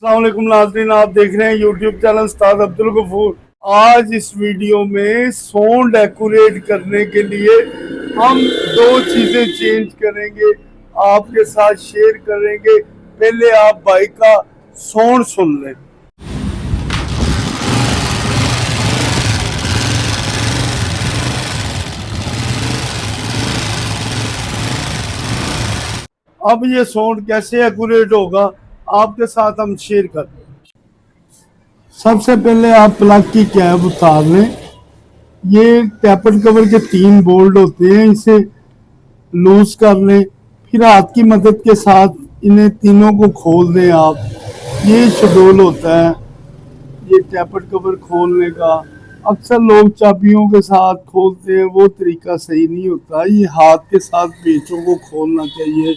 अस्सलाम वालेकुम नाज़रीन, आप देख रहे हैं यूट्यूब चैनल उस्ताद अब्दुल गफूर। आज इस वीडियो में साउंड एक्यूरेट करने के लिए हम दो चीज़ें चेंज करेंगे, आपके साथ शेयर करेंगे। पहले आप बाइक का साउंड सुन लें। अब ये साउंड कैसे एक्यूरेट होगा आपके साथ हम शेयर करते हैं। सबसे पहले आप प्लग की कैप उतार लें। ये टेपर कवर के 3 बोल्ट होते हैं, इसे लूज कर लें। फिर हाथ की मदद के साथ इन्हें तीनों को खोल दें आप। ये शेड्यूल होता है ये टेपर कवर खोलने का। अक्सर लोग चाबियों के साथ खोलते हैं, वो तरीका सही नहीं होता। ये हाथ के साथ पेचों को खोलना चाहिए,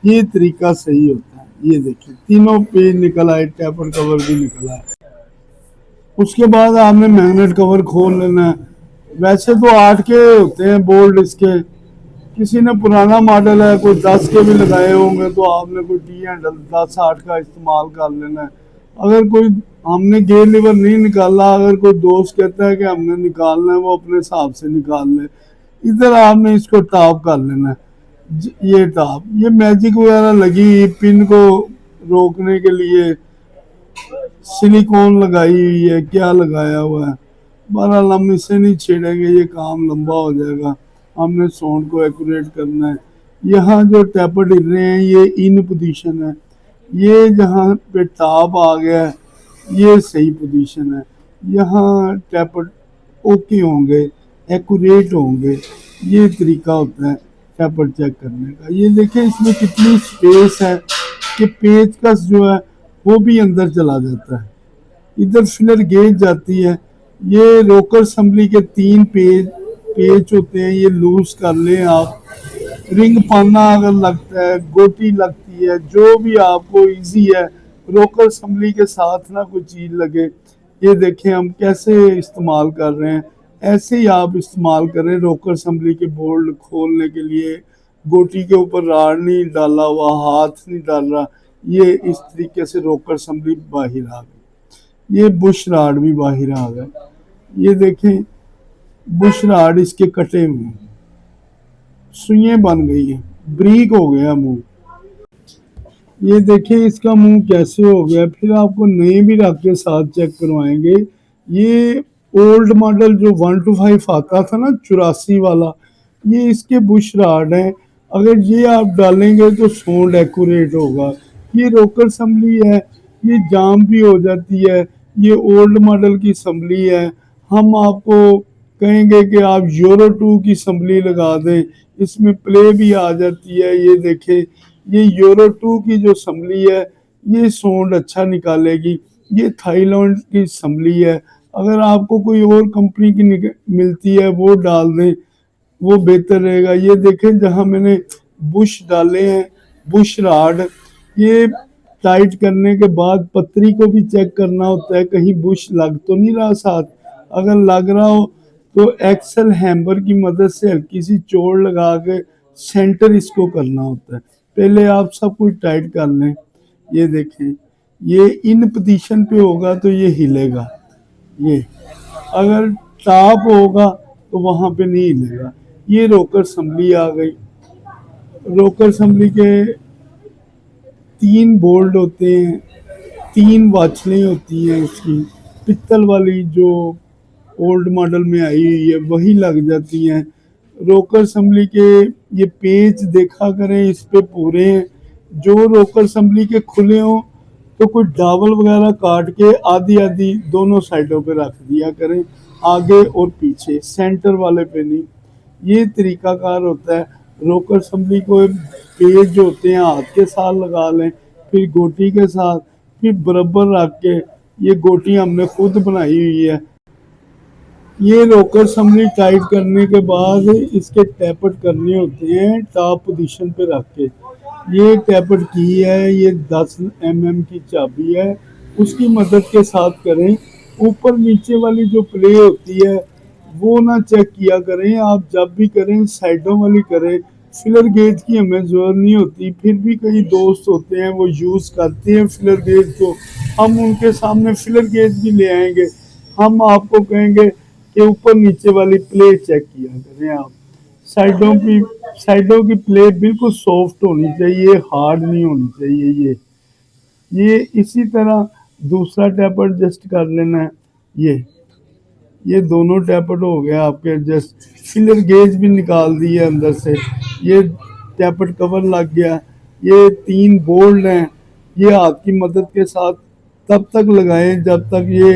ये तरीका सही होता है। ये देखिए तीनों पेज निकल आए, टेपर कवर भी निकला है। उसके बाद आपने मैग्नेट कवर खोल लेना है। वैसे तो 8 के होते हैं बोल्ट इसके, किसी ने पुराना मॉडल है, कोई 10 के भी लगाए होंगे, तो आपने कोई टी हैंडल 10-8 का इस्तेमाल कर लेना है। अगर कोई हमने गेयर लीवर नहीं निकाला, अगर कोई दोस्त कहता है कि हमने निकालना है, वो अपने हिसाब से निकाल ले। इधर आपने इसको टॉप कर लेना है। ये टॉप, ये मैजिक वगैरह लगी पिन को रोकने के लिए, सिलिकॉन लगाई हुई है, क्या लगाया हुआ है। बहरहाल हम इसे नहीं छेड़ेंगे, ये काम लंबा हो जाएगा। हमने साउंड को एक्यूरेट करना है। यहाँ जो टैपर हिल रहे हैं ये इन पोजीशन है, ये जहाँ पे टॉप आ गया है ये सही पोजीशन है। यहाँ टैपर ओके होंगे, एक्यूरेट होंगे। ये तरीका होता है टैपर चेक करने का। ये देखें इसमें कितनी स्पेस है कि पेचकस जो है वो भी अंदर चला जाता है। इधर फिलर गेज जाती है। ये रोकर असम्बली के 3 पेच होते हैं, ये लूज कर लें आप। रिंग पाना अगर लगता है, गोटी लगती है, जो भी आपको इजी है, रोकर असम्बली के साथ ना कोई चीज़ लगे। ये देखें हम कैसे इस्तेमाल कर रहे हैं, ऐसे ही आप इस्तेमाल करें। रोकर असम्बली के बोल्ट खोलने के लिए गोटी के ऊपर राड नहीं डाला हुआ, हाथ नहीं डाल रहा। ये इस तरीके से रोकर असम्बली बाहर आ गई। ये बुश राड भी बाहर आ गए। ये देखें बुश राड इसके कटे हुए, सुइयां बन गई है, ब्रीक हो गया मुंह। ये देखें इसका मुंह कैसे हो गया। फिर आपको नए भी रख के साथ चेक करवाएंगे। ये ओल्ड मॉडल जो 125 आता था ना, 84 वाला, ये इसके बुश राड हैं। अगर ये आप डालेंगे तो साउंड एक्यूरेट होगा। ये रोकर असम्बली है, ये जाम भी हो जाती है। ये ओल्ड मॉडल की असम्बली है। हम आपको कहेंगे कि आप यूरो 2 की असम्बली लगा दें, इसमें प्ले भी आ जाती है। ये देखें ये यूरो 2 की जो असम्बली है ये साउंड अच्छा निकालेगी। ये थाईलैंड की असम्बली है। अगर आपको कोई और कंपनी की मिलती है वो डाल दें, वो बेहतर रहेगा। ये देखें जहां मैंने बुश डाले हैं, बुश राड, ये टाइट करने के बाद पतरी को भी चेक करना होता है कहीं बुश लग तो नहीं रहा साथ। अगर लग रहा हो तो एक्सल हैमर की मदद से हल्की सी चोट लगा के सेंटर इसको करना होता है। पहले आप सब कुछ टाइट कर लें। ये देखें ये इन पोजीशन पे होगा तो ये हिलेगा, ये अगर टॉप होगा तो वहां पे नहीं हिलेगा। ये रोकर असम्बली आ गई। रोकर असम्बली के 3 बोल्ट होते हैं, 3 वाचलें होती हैं इसकी। पित्तल वाली जो ओल्ड मॉडल में आई हुई है वही लग जाती हैं। रोकर असम्बली के ये पेच देखा करें, इस पे पूरे हैं। जो रोकर असम्बली के खुले हों तो कोई डावल वगैरह काट के आधी आधी दोनों साइडों पे रख दिया करें, आगे और पीछे, सेंटर वाले पे नहीं। ये तरीकाकार होता है। रोकर असम्बली को पेज जो होते हैं हाथ के साथ लगा लें, फिर गोटी के साथ, फिर बराबर रख के। ये गोटी हमने खुद बनाई हुई है। ये रोकर असम्बली टाइट करने के बाद इसके टैपट करने होते हैं टॉप पोजीशन पे रख के। ये टैपट की है, ये 10 mm की चाबी है, उसकी मदद के साथ करें। ऊपर नीचे वाली जो प्ले होती है वो ना चेक किया करें, आप जब भी करें साइडों वाली करें। फिलर गेज की हमें ज़रूरत नहीं होती, फिर भी कई दोस्त होते हैं वो यूज़ करते हैं फिलर गेज को। हम उनके सामने फिलर गेज भी ले आएंगे। हम आपको कहेंगे कि ऊपर नीचे वाली प्ले चेक किया करें आप। साइडों की साइडों की प्ले बिल्कुल सॉफ्ट होनी चाहिए, हार्ड नहीं होनी चाहिए। ये इसी तरह दूसरा टैप एडजस्ट कर लेना है। ये दोनों टैपट हो गया आपके एडजस्ट। फिलर गेज भी निकाल दिए अंदर से। ये टैपट कवर लग गया। ये 3 बोल्ट हैं। ये हाथ की मदद के साथ तब तक लगाएं जब तक ये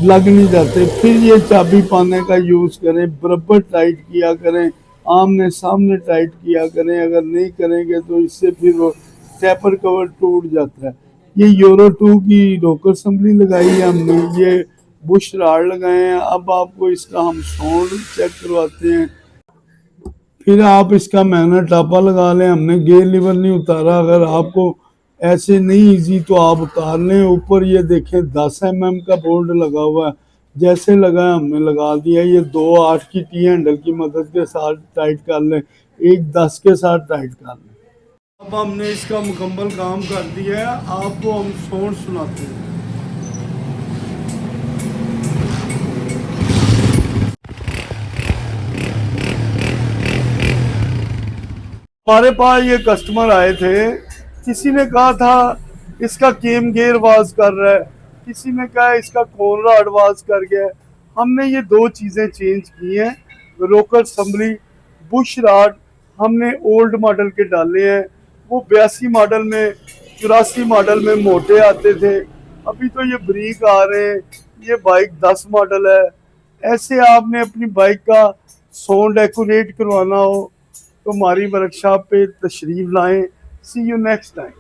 लग नहीं जाते। फिर ये चाबी पाने का यूज़ करें, बराबर टाइट किया करें, आमने सामने टाइट किया करें। अगर नहीं करेंगे तो इससे फिर वो टैपर कवर टूट जाता है। ये यूरो 2 की रोकर असम्बली लगाई है हमने। ये बुश राड लगाए हैं। अब आपको इसका हम साउंड चेक करवाते हैं। फिर आप इसका मैनुअल टापा लगा लें। हमने गेयर लीवर नहीं उतारा। अगर आपको ऐसे नहीं इजी तो आप उतार लें। ऊपर ये देखें 10 mm का बोल्ट लगा हुआ है। जैसे लगा है हमने लगा दिया। ये 2 8 की टी हैंडल की मदद के साथ टाइट कर लें, एक 10 के साथ टाइट कर लें। अब हमने इसका मुकम्मल काम कर दिया है। आपको हम साउंड सुनाते हैं। हमारे पास ये कस्टमर आए थे। किसी ने कहा था इसका केम गेयर वाज कर रहा है, किसी ने कहा इसका कोनराड वाज कर गया है। हमने ये 2 चीज़ें चेंज की हैं। रोकर असम्बली, बुश राड हमने ओल्ड मॉडल के डाले हैं। वो 82 मॉडल में, 84 मॉडल में मोटे आते थे। अभी तो ये ब्रीक आ रहे हैं। ये बाइक 10 मॉडल है। ऐसे आपने अपनी बाइक का साउंड एक्यूरेट करवाना हो तो हमारी वर्कशॉप पे तशरीफ़ लाएं। सी यू नेक्स्ट टाइम।